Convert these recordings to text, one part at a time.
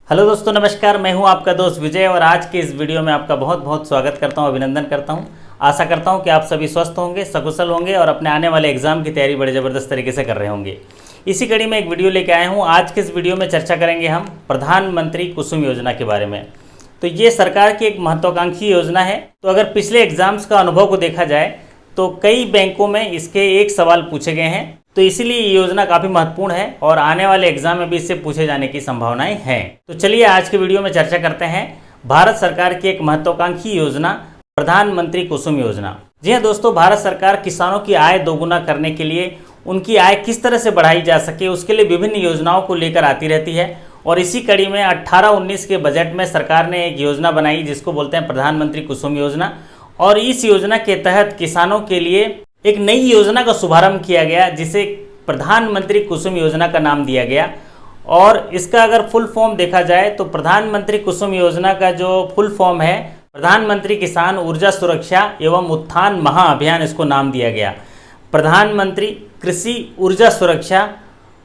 Hello दोस्तों, नमस्कार। मैं हूं आपका दोस्त विजय और आज के इस वीडियो में आपका बहुत बहुत स्वागत करता हूं, अभिनंदन करता हूं। आशा करता हूं कि आप सभी स्वस्थ होंगे, सकुशल होंगे और अपने आने वाले एग्जाम की तैयारी बड़े ज़बरदस्त तरीके से कर रहे होंगे। इसी कड़ी में एक वीडियो लेके आया हूँ। आज के इस वीडियो में चर्चा करेंगे हम प्रधानमंत्री कुसुम योजना के बारे में। तो ये सरकार की एक महत्वाकांक्षी योजना है। तो अगर पिछले एग्जाम्स का अनुभव को देखा जाए तो कई बैंकों में इसके एक सवाल पूछे गए हैं, तो इसीलिए ये योजना काफ़ी महत्वपूर्ण है और आने वाले एग्जाम में भी इससे पूछे जाने की संभावनाएं हैं। तो चलिए आज के वीडियो में चर्चा करते हैं भारत सरकार की एक महत्वाकांक्षी योजना प्रधानमंत्री कुसुम योजना। जी हाँ दोस्तों, भारत सरकार किसानों की आय दोगुना करने के लिए, उनकी आय किस तरह से बढ़ाई जा सके उसके लिए विभिन्न योजनाओं को लेकर आती रहती है। और इसी कड़ी में 18-19 के बजट में सरकार ने एक योजना बनाई जिसको बोलते हैं प्रधानमंत्री कुसुम योजना। और इस योजना के तहत किसानों के लिए एक नई योजना का शुभारंभ किया गया जिसे प्रधानमंत्री कुसुम योजना का नाम दिया गया। और इसका अगर फुल फॉर्म देखा जाए तो प्रधानमंत्री कुसुम योजना का जो फुल फॉर्म है प्रधानमंत्री किसान ऊर्जा सुरक्षा एवं उत्थान महाअभियान, इसको नाम दिया गया। प्रधानमंत्री कृषि ऊर्जा सुरक्षा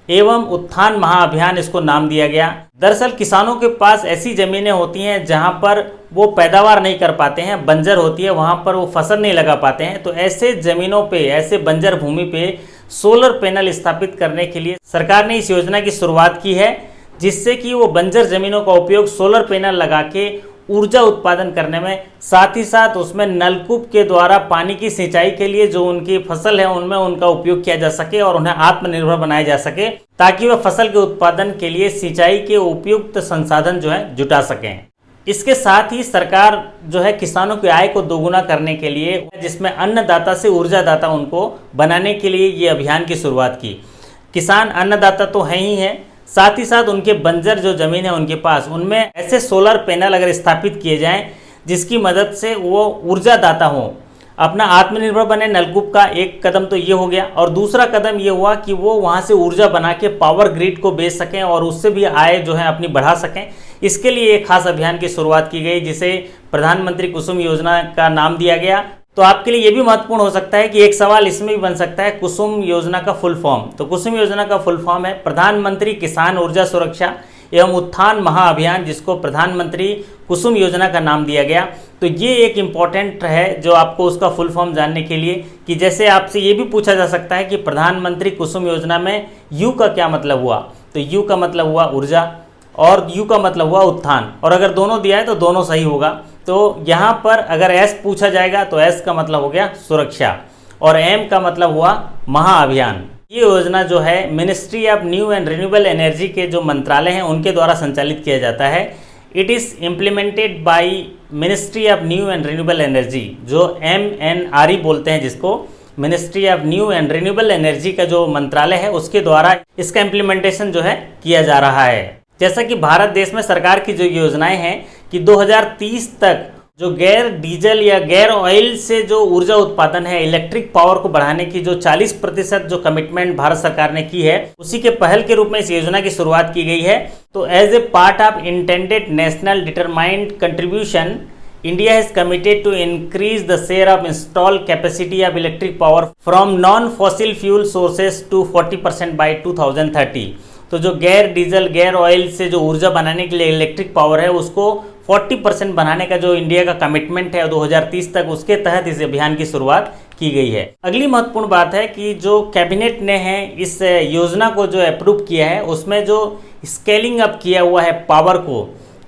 एवं उत्थान महाअभियान, इसको नाम दिया गया। दरअसल किसानों के पास ऐसी ज़मीनें होती हैं जहां पर वो पैदावार नहीं कर पाते हैं, बंजर होती है, वहां पर वो फसल नहीं लगा पाते हैं। तो ऐसे ज़मीनों पे, ऐसे बंजर भूमि पे सोलर पैनल स्थापित करने के लिए सरकार ने इस योजना की शुरुआत की है, जिससे कि वो बंजर ज़मीनों का उपयोग सोलर पैनल लगा के ऊर्जा उत्पादन करने में, साथ ही साथ उसमें नलकूप के द्वारा पानी की सिंचाई के लिए जो उनकी फसल है उनमें उनका उपयोग किया जा सके और उन्हें आत्मनिर्भर बनाया जा सके, ताकि वह फसल के उत्पादन के लिए सिंचाई के उपयुक्त संसाधन जो है जुटा सकें। इसके साथ ही सरकार जो है किसानों की आय को दोगुना करने के लिए, जिसमें अन्नदाता से ऊर्जादाता उनको बनाने के लिए ये अभियान की शुरुआत की। किसान अन्नदाता तो है ही है, साथ ही साथ उनके बंजर जो जमीन है उनके पास, उनमें ऐसे सोलर पैनल अगर स्थापित किए जाएं जिसकी मदद से वो ऊर्जादाता हों, अपना आत्मनिर्भर बने। नलकूप का एक कदम तो ये हो गया और दूसरा कदम ये हुआ कि वो वहाँ से ऊर्जा बना के पावर ग्रिड को बेच सकें और उससे भी आय जो है अपनी बढ़ा सकें। इसके लिए एक खास अभियान की शुरुआत की गई जिसे प्रधानमंत्री कुसुम योजना का नाम दिया गया। तो आपके लिए ये भी महत्वपूर्ण हो सकता है कि एक सवाल इसमें भी बन सकता है, कुसुम योजना का फुल फॉर्म। तो कुसुम योजना का फुल फॉर्म है प्रधानमंत्री किसान ऊर्जा सुरक्षा एवं उत्थान महाअभियान, जिसको प्रधानमंत्री कुसुम योजना का नाम दिया गया। तो ये एक इम्पॉर्टेंट है जो आपको उसका फुल फॉर्म जानने के लिए, कि जैसे आपसे ये भी पूछा जा सकता है कि प्रधानमंत्री कुसुम योजना में यू का क्या मतलब हुआ। तो यू का मतलब हुआ ऊर्जा और यू का मतलब हुआ उत्थान, और अगर दोनों दिया है तो दोनों सही होगा। तो यहाँ पर अगर एस पूछा जाएगा तो एस का मतलब हो गया सुरक्षा और एम का मतलब हुआ महाअभियान। ये योजना जो है ministry of new and renewable energy के जो मंत्रालय हैं उनके द्वारा संचालित किया जाता है। It is implemented by ministry of new and renewable energy, जो MNRE बोलते हैं, जिसको ministry of new and renewable energy का जो मंत्रालय है उसके द्वारा इसका इम्प्लीमेंटेशन जो है किया जा रहा है। जैसा कि भारत देश में सरकार की जो योजनाएं हैं कि 2030 तक जो गैर डीजल या गैर ऑयल से जो ऊर्जा उत्पादन है, इलेक्ट्रिक पावर को बढ़ाने की जो 40% जो कमिटमेंट भारत सरकार ने की है, उसी के पहल के रूप में इस योजना की शुरुआत की गई है। तो as a part of intended national determined contribution, India has committed to increase the share of installed capacity of electric power from non-fossil fuel sources to 40% by 2030। तो जो गैर डीजल गैर ऑयल से जो ऊर्जा बनाने के लिए इलेक्ट्रिक पावर है उसको 40% बनाने का जो इंडिया का कमिटमेंट है 2030 तक, उसके तहत इस अभियान की शुरुआत की गई है। अगली महत्वपूर्ण बात है कि जो कैबिनेट ने है इस योजना को जो अप्रूव किया है उसमें जो स्केलिंग अप किया हुआ है पावर को,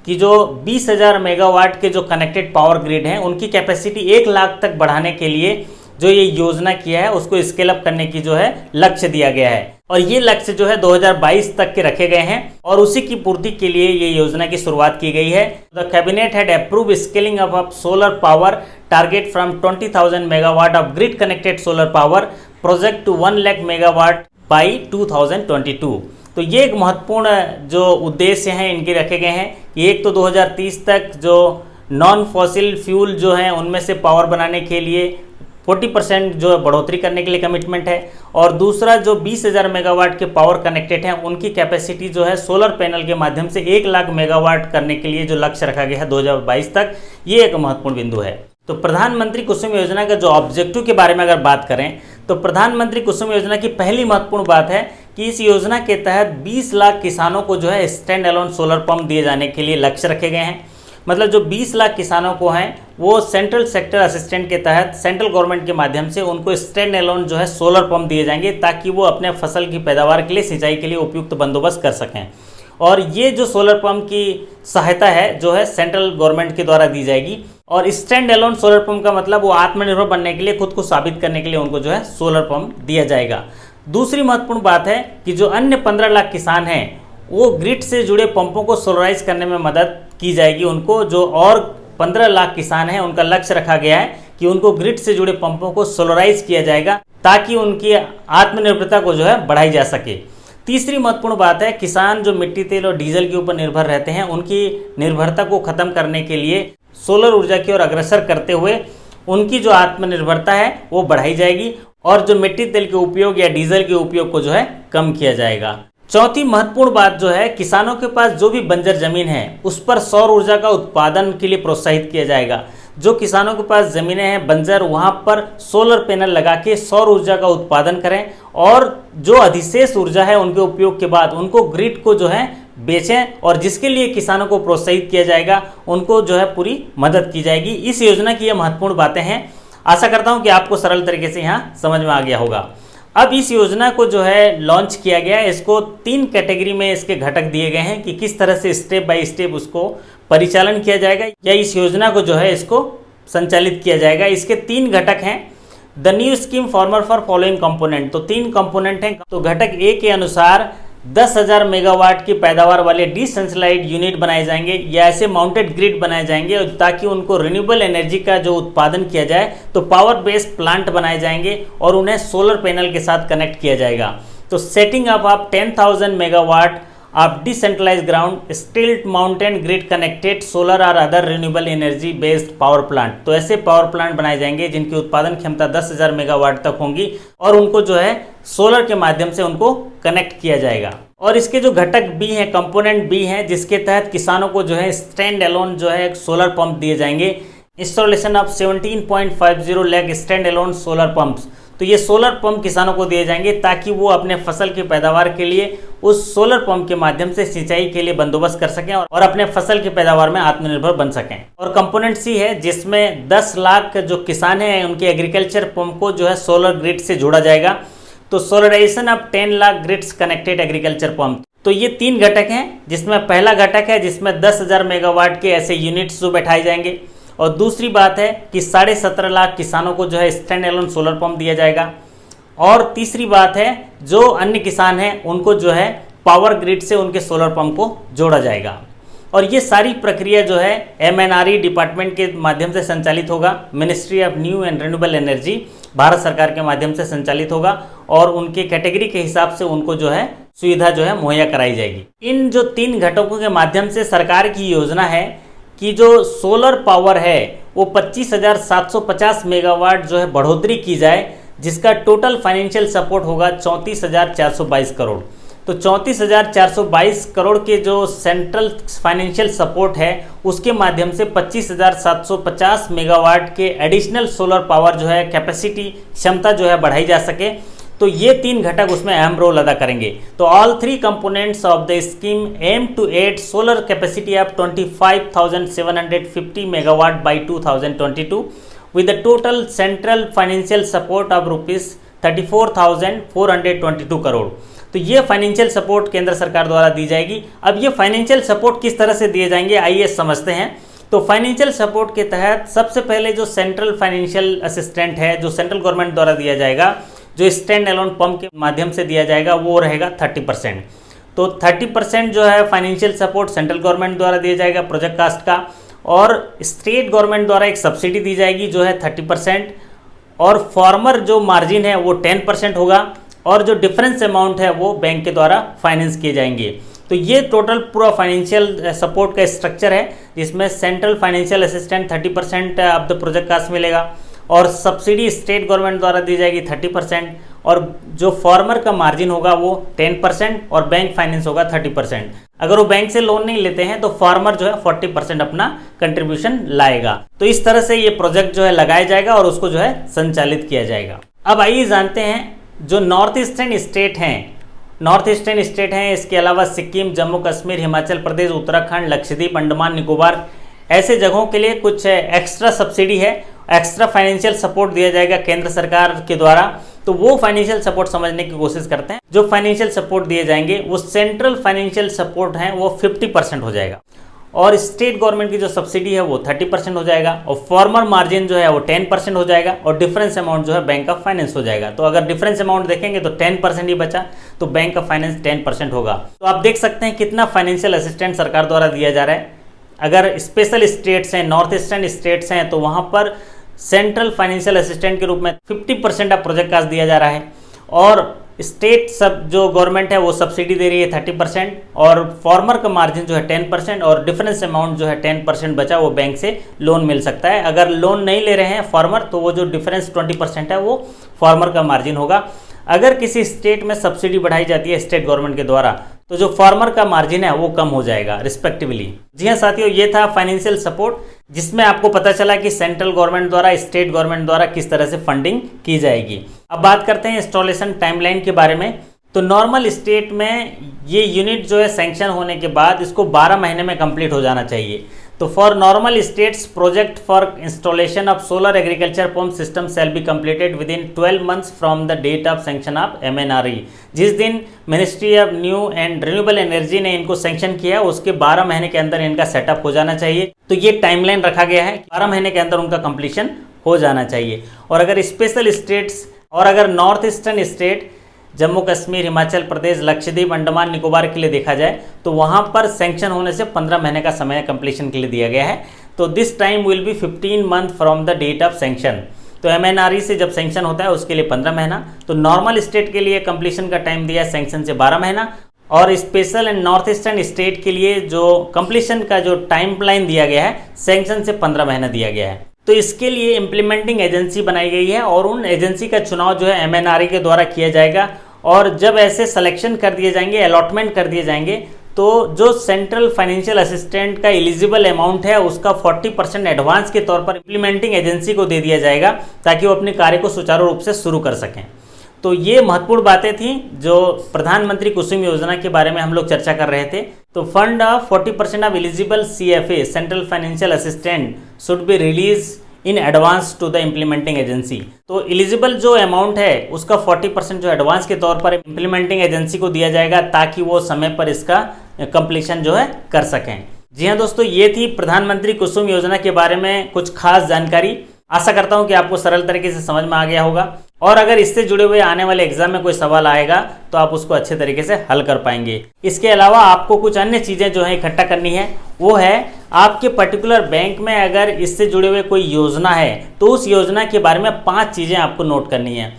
कि जो 20,000 मेगावाट के जो कनेक्टेड पावर ग्रिड हैं उनकी कैपेसिटी 1 लाख तक बढ़ाने के लिए जो ये योजना किया है उसको स्केल अप करने की जो है लक्ष्य दिया गया है। और ये लक्ष्य जो है 2022 तक के रखे गए हैं और उसी की पूर्ति के लिए ये योजना की शुरुआत की गई है। The cabinet had approve scaling up of solar power target from 20,000 megawatt of grid connected solar power project to 1 lakh megawatt by 2022। तो ये एक महत्वपूर्ण जो उद्देश्य हैं इनके रखे गए हैं। एक तो 2030 तक जो नॉन फॉसिल फ्यूल जो हैं उनमें से पावर बनाने के लिए 40% जो बढ़ोतरी करने के लिए कमिटमेंट है, और दूसरा जो 20,000 मेगावाट के पावर कनेक्टेड हैं उनकी कैपेसिटी जो है सोलर पैनल के माध्यम से 1 लाख मेगावाट करने के लिए जो लक्ष्य रखा गया है 2022 तक, ये एक महत्वपूर्ण बिंदु है। तो प्रधानमंत्री कुसुम योजना का जो ऑब्जेक्टिव के बारे में अगर बात करें तो प्रधानमंत्री कुसुम योजना की पहली महत्वपूर्ण बात है कि इस योजना के तहत 20 लाख किसानों को जो है स्टैंड अलोन सोलर पंप दिए जाने के लिए लक्ष्य रखे गए हैं। मतलब जो 20 लाख किसानों को हैं वो सेंट्रल सेक्टर असिस्टेंट के तहत सेंट्रल गवर्नमेंट के माध्यम से उनको स्टैंड अलोन जो है सोलर पंप दिए जाएंगे, ताकि वो अपने फसल की पैदावार के लिए, सिंचाई के लिए उपयुक्त बंदोबस्त कर सकें। और ये जो सोलर पंप की सहायता है जो है सेंट्रल गवर्नमेंट के द्वारा दी जाएगी। और स्टैंड अलोन सोलर पंप का मतलब वो आत्मनिर्भर बनने के लिए, खुद को साबित करने के लिए उनको जो है सोलर पंप दिया जाएगा। दूसरी महत्वपूर्ण बात है कि जो अन्य 15 लाख किसान हैं वो ग्रिड से जुड़े पंपों को सोलराइज करने में मदद की जाएगी उनको। जो और 15 लाख किसान हैं उनका लक्ष्य रखा गया है कि उनको ग्रिड से जुड़े पंपों को सोलराइज किया जाएगा, ताकि उनकी आत्मनिर्भरता को जो है बढ़ाई जा सके। तीसरी महत्वपूर्ण बात है, किसान जो मिट्टी तेल और डीजल के ऊपर निर्भर रहते हैं उनकी निर्भरता को खत्म करने के लिए सोलर ऊर्जा की ओर अग्रसर करते हुए उनकी जो आत्मनिर्भरता है वो बढ़ाई जाएगी और जो मिट्टी तेल के उपयोग या डीजल के उपयोग को जो है कम किया जाएगा। चौथी महत्वपूर्ण बात जो है, किसानों के पास जो भी बंजर जमीन है उस पर सौर ऊर्जा का उत्पादन के लिए प्रोत्साहित किया जाएगा। जो किसानों के पास ज़मीनें हैं बंजर, वहाँ पर सोलर पैनल लगा के सौर ऊर्जा का उत्पादन करें और जो अधिशेष ऊर्जा है उनके उपयोग के बाद उनको ग्रिड को जो है बेचें, और जिसके लिए किसानों को प्रोत्साहित किया जाएगा, उनको जो है पूरी मदद की जाएगी। इस योजना की ये महत्वपूर्ण बातें हैं। आशा करता हूँ कि आपको सरल तरीके से यहाँ समझ में आ गया होगा। अब इस योजना को जो है लॉन्च किया गया है, इसको 3 कैटेगरी में इसके घटक दिए गए हैं कि किस तरह से स्टेप बाय स्टेप उसको परिचालन किया जाएगा या इस योजना को जो है इसको संचालित किया जाएगा। इसके 3 घटक हैं। The new scheme farmer for following component, तो 3 कंपोनेंट हैं। तो घटक ए के अनुसार 10,000 मेगावाट की पैदावार वाले डिसेंट्रलाइज्ड यूनिट बनाए जाएंगे या ऐसे माउंटेड ग्रिड बनाए जाएंगे ताकि उनको रिन्यूएबल एनर्जी का जो उत्पादन किया जाए, तो पावर बेस्ड प्लांट बनाए जाएंगे और उन्हें सोलर पैनल के साथ कनेक्ट किया जाएगा। तो setting up of 10,000 megawatt of decentralised ground stilt mounted grid connected solar और other renewable energy based power plant, तो ऐसे पावर प्लांट बनाए जाएंगे जिनकी उत्पादन क्षमता 10,000 मेगावाट तक होंगी और उनको जो है सोलर के माध्यम से उनको कनेक्ट किया जाएगा। और इसके जो घटक बी हैं, कंपोनेंट बी हैं, जिसके तहत किसानों को जो है स्टैंड अलोन जो है सोलर पंप दिए जाएंगे। Installation of 17.50 lakh stand alone solar pumps, तो ये सोलर पंप किसानों को दिए जाएंगे ताकि वो अपने फसल की पैदावार के लिए उस सोलर पंप के माध्यम से सिंचाई के लिए बंदोबस्त कर सकें और अपने फसल की पैदावार में आत्मनिर्भर बन सकें। और कंपोनेंट सी है जिसमें 10 लाख जो किसान हैं उनके एग्रीकल्चर पंप को जो है सोलर ग्रिड से जोड़ा जाएगा। तो solarization of 10 lakh grids connected agriculture pump, तो ये 3 घटक हैं, जिसमें पहला घटक है जिसमें 10,000 मेगावाट के ऐसे यूनिट्स जो बैठाए जाएंगे। और दूसरी बात है कि 17.5 लाख किसानों को जो है स्टैंड अलोन सोलर पंप दिया जाएगा। और तीसरी बात है जो अन्य किसान हैं उनको जो है पावर ग्रिड से उनके सोलर पंप को जोड़ा जाएगा। और ये सारी प्रक्रिया जो है MNRE डिपार्टमेंट के माध्यम से संचालित होगा। Ministry of new and renewable energy Bharat सरकार के माध्यम से संचालित होगा और उनके कैटेगरी के हिसाब से उनको जो है सुविधा जो है मुहैया कराई जाएगी। इन जो 3 घटकों के माध्यम से सरकार की योजना है कि जो सोलर पावर है वो 25,750 मेगावाट जो है बढ़ोतरी की जाए, जिसका टोटल फाइनेंशियल सपोर्ट होगा 34,422 करोड़। तो 34,422 करोड़ के जो सेंट्रल फाइनेंशियल सपोर्ट है उसके माध्यम से 25,750 मेगावाट के एडिशनल सोलर पावर जो है कैपेसिटी क्षमता जो है बढ़ाई जा सके। तो ये 3 घटक उसमें अहम रोल अदा करेंगे। तो all 3 components of the scheme aim to add solar capacity of 25,750 megawatt by 2022 with the total central financial support of rupees 34,422 crore. तो ये फाइनेंशियल सपोर्ट केंद्र सरकार द्वारा दी जाएगी। अब ये फाइनेंशियल सपोर्ट किस तरह से दिए जाएंगे आइए समझते हैं। तो फाइनेंशियल सपोर्ट के तहत सबसे पहले जो सेंट्रल फाइनेंशियल असिस्टेंट है जो सेंट्रल गवर्नमेंट द्वारा दिया जाएगा, जो स्टैंड अलोन पंप के माध्यम से दिया जाएगा वो रहेगा 30%। तो 30% जो है फाइनेंशियल सपोर्ट सेंट्रल गवर्नमेंट द्वारा दिया जाएगा प्रोजेक्ट कास्ट का, और स्टेट गवर्नमेंट द्वारा एक सब्सिडी दी जाएगी जो है 30%, और फार्मर जो मार्जिन है वो 10% होगा, और जो डिफरेंस अमाउंट है वो बैंक के द्वारा फाइनेंस किए जाएंगे। तो ये टोटल पूरा फाइनेंशियल सपोर्ट का स्ट्रक्चर है जिसमें central financial assistant 30% of the project cost मिलेगा, और सब्सिडी स्टेट गवर्नमेंट द्वारा दी जाएगी 30%, और जो फार्मर का मार्जिन होगा वो 10% और बैंक फाइनेंस होगा 30%। अगर वो बैंक से लोन नहीं लेते हैं तो फार्मर जो है 40% अपना कंट्रीब्यूशन लाएगा। तो इस तरह से ये प्रोजेक्ट जो है लगाया जाएगा और उसको जो है संचालित किया जाएगा। अब आइए जानते हैं जो नॉर्थ ईस्टर्न स्टेट हैं नॉर्थ ईस्टर्न स्टेट हैं, इसके अलावा सिक्किम, जम्मू कश्मीर, हिमाचल प्रदेश, उत्तराखंड, लक्षद्वीप, अंडमान निकोबार, ऐसे जगहों के लिए कुछ एक्स्ट्रा सब्सिडी है, एक्स्ट्रा फाइनेंशियल सपोर्ट दिया जाएगा केंद्र सरकार के द्वारा। तो वो फाइनेंशियल सपोर्ट समझने की कोशिश करते हैं। जो फाइनेंशियल सपोर्ट दिए जाएंगे वो सेंट्रल फाइनेंशियल सपोर्ट है वो 50% हो जाएगा, और स्टेट गवर्नमेंट की जो सब्सिडी है वो 30% हो जाएगा, और फॉर्मर मार्जिन जो है वो 10% हो जाएगा, और डिफरेंस अमाउंट जो है बैंक ऑफ फाइनेंस हो जाएगा। तो अगर डिफरेंस अमाउंट देखेंगे तो 10% ही बचा, तो बैंक ऑफ फाइनेंस 10% होगा। तो आप देख सकते हैं कितना फाइनेंशियल असिस्टेंस सरकार द्वारा दिया जा रहा है। अगर स्पेशल स्टेट्स हैं, नॉर्थ ईस्टर्न स्टेट्स हैं, तो वहाँ पर सेंट्रल फाइनेंशियल असिस्टेंट के रूप में 50% ऑफ प्रोजेक्ट कास्ट दिया जा रहा है, और स्टेट सब जो गवर्नमेंट है वो सब्सिडी दे रही है 30%, और फार्मर का मार्जिन जो है 10%, और डिफरेंस अमाउंट जो है 10% बचा वो बैंक से लोन मिल सकता है। अगर लोन नहीं ले रहे हैं फार्मर तो वो जो डिफरेंस 20% है वो फार्मर का मार्जिन होगा। अगर किसी स्टेट में सब्सिडी बढ़ाई जाती है स्टेट गवर्नमेंट के द्वारा तो जो फार्मर का मार्जिन है वो कम हो जाएगा रिस्पेक्टिवली। जी हाँ साथियों, ये था फाइनेंशियल सपोर्ट, जिसमें आपको पता चला कि सेंट्रल गवर्नमेंट द्वारा, स्टेट गवर्नमेंट द्वारा किस तरह से फंडिंग की जाएगी। अब बात करते हैं इंस्टॉलेशन टाइमलाइन के बारे में। तो नॉर्मल स्टेट में ये यूनिट जो है सैंक्शन होने के बाद इसको 12 महीने में कंप्लीट हो जाना चाहिए। तो for normal states project for installation of solar agriculture pump system shall be completed within 12 months from the date of sanction of MNRE। जिस दिन ministry of new and renewable energy ने इनको sanction किया उसके 12 महीने के अंदर इनका सेटअप हो जाना चाहिए। तो ये टाइमलाइन रखा गया है, 12 महीने के अंदर उनका कंप्लीशन हो जाना चाहिए। और अगर स्पेशल स्टेट्स और अगर north eastern state Jammu Kashmir, Himachal Pradesh, Lakshadweep, Andaman Nicobar के लिए देखा जाए तो वहाँ पर सैंक्शन होने से 15 महीने का समय कंप्लीशन के लिए दिया गया है। तो this time will be 15 month from the date of sanction. तो MNRE से जब सैंक्शन होता है उसके लिए 15 महीना। तो नॉर्मल स्टेट के लिए कंप्लीशन का टाइम दिया है सैंक्शन से 12 महीना, और special and north eastern state के लिए जो कंप्लीशन का जो टाइम लाइन दिया गया है सैंक्शन से 15 महीना दिया गया है। तो इसके लिए इम्प्लीमेंटिंग एजेंसी बनाई गई है, और उन एजेंसी का चुनाव जो है MNRE के द्वारा किया जाएगा। और जब ऐसे सिलेक्शन कर दिए जाएंगे, अलॉटमेंट कर दिए जाएंगे, तो जो सेंट्रल फाइनेंशियल असिस्टेंट का एलिजिबल अमाउंट है उसका 40% एडवांस के तौर पर इम्प्लीमेंटिंग एजेंसी को दे दिया जाएगा, ताकि वो अपने कार्य को सुचारू रूप से शुरू कर सकें। तो ये महत्वपूर्ण बातें थी जो प्रधानमंत्री कुसुम योजना के बारे में हम लोग चर्चा कर रहे थे। तो fund of 40% of eligible CFA central financial assistant should be release in advance to the implementing agency. तो एलिजिबल जो अमाउंट है उसका 40% जो एडवांस के तौर पर इम्प्लीमेंटिंग एजेंसी को दिया जाएगा, ताकि वो समय पर इसका कंप्लीशन जो है कर सकें। जी हाँ दोस्तों, ये थी प्रधानमंत्री कुसुम योजना के बारे में कुछ खास जानकारी। आशा करता हूँ कि आपको सरल तरीके से समझ में आ गया होगा, और अगर इससे जुड़े हुए आने वाले एग्जाम में कोई सवाल आएगा तो आप उसको अच्छे तरीके से हल कर पाएंगे। इसके अलावा आपको कुछ अन्य चीज़ें जो है इकट्ठा करनी है, वो है आपके पर्टिकुलर बैंक में अगर इससे जुड़े हुए कोई योजना है तो उस योजना के बारे में 5 चीज़ें आपको नोट करनी है।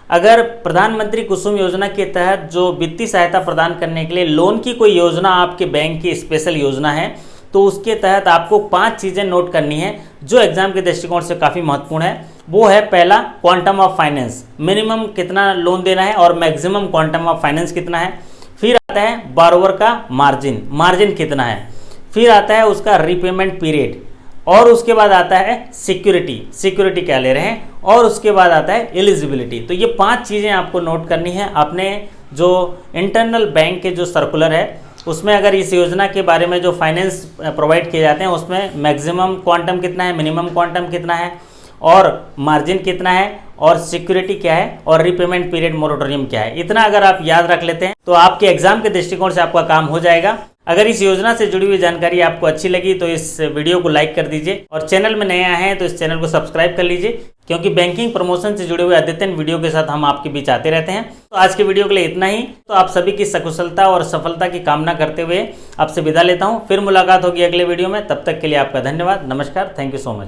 अगर प्रधानमंत्री कुसुम योजना के तहत जो वित्तीय सहायता प्रदान करने के लिए लोन की कोई योजना आपके बैंक की स्पेशल योजना है, तो उसके तहत आपको 5 चीज़ें नोट करनी है जो एग्जाम के दृष्टिकोण से काफ़ी महत्वपूर्ण है। वो है पहला, क्वांटम ऑफ फाइनेंस, मिनिमम कितना लोन देना है और मैक्सिमम क्वांटम ऑफ फाइनेंस कितना है। फिर आता है बारोवर का मार्जिन, मार्जिन कितना है। फिर आता है उसका रीपेमेंट पीरियड, और उसके बाद आता है सिक्योरिटी, सिक्योरिटी क्या ले रहे हैं, और उसके बाद आता है एलिजिबिलिटी। तो ये 5 चीज़ें आपको नोट करनी है अपने जो इंटरनल बैंक के जो सर्कुलर है उसमें। अगर इस योजना के बारे में जो फाइनेंस प्रोवाइड किए जाते हैं उसमें मैक्सिमम क्वांटम कितना है, मिनिमम क्वांटम कितना है, और मार्जिन कितना है, और सिक्योरिटी क्या है, और रीपेमेंट पीरियड मोरेटोरियम क्या है, इतना अगर आप याद रख लेते हैं तो आपके एग्जाम के दृष्टिकोण से आपका काम हो जाएगा। अगर इस योजना से जुड़ी हुई जानकारी आपको अच्छी लगी तो इस वीडियो को लाइक कर दीजिए, और चैनल में नए आए हैं तो इस चैनल को सब्सक्राइब कर लीजिए, क्योंकि बैंकिंग प्रमोशन से जुड़े हुए अद्यतन वीडियो के साथ हम आपके बीच आते रहते हैं। तो आज के वीडियो के लिए इतना ही। तो आप सभी की सकुशलता और सफलता की कामना करते हुए आपसे विदा लेता हूँ। फिर मुलाकात होगी अगले वीडियो में, तब तक के लिए आपका धन्यवाद। नमस्कार, थैंक यू सो मच।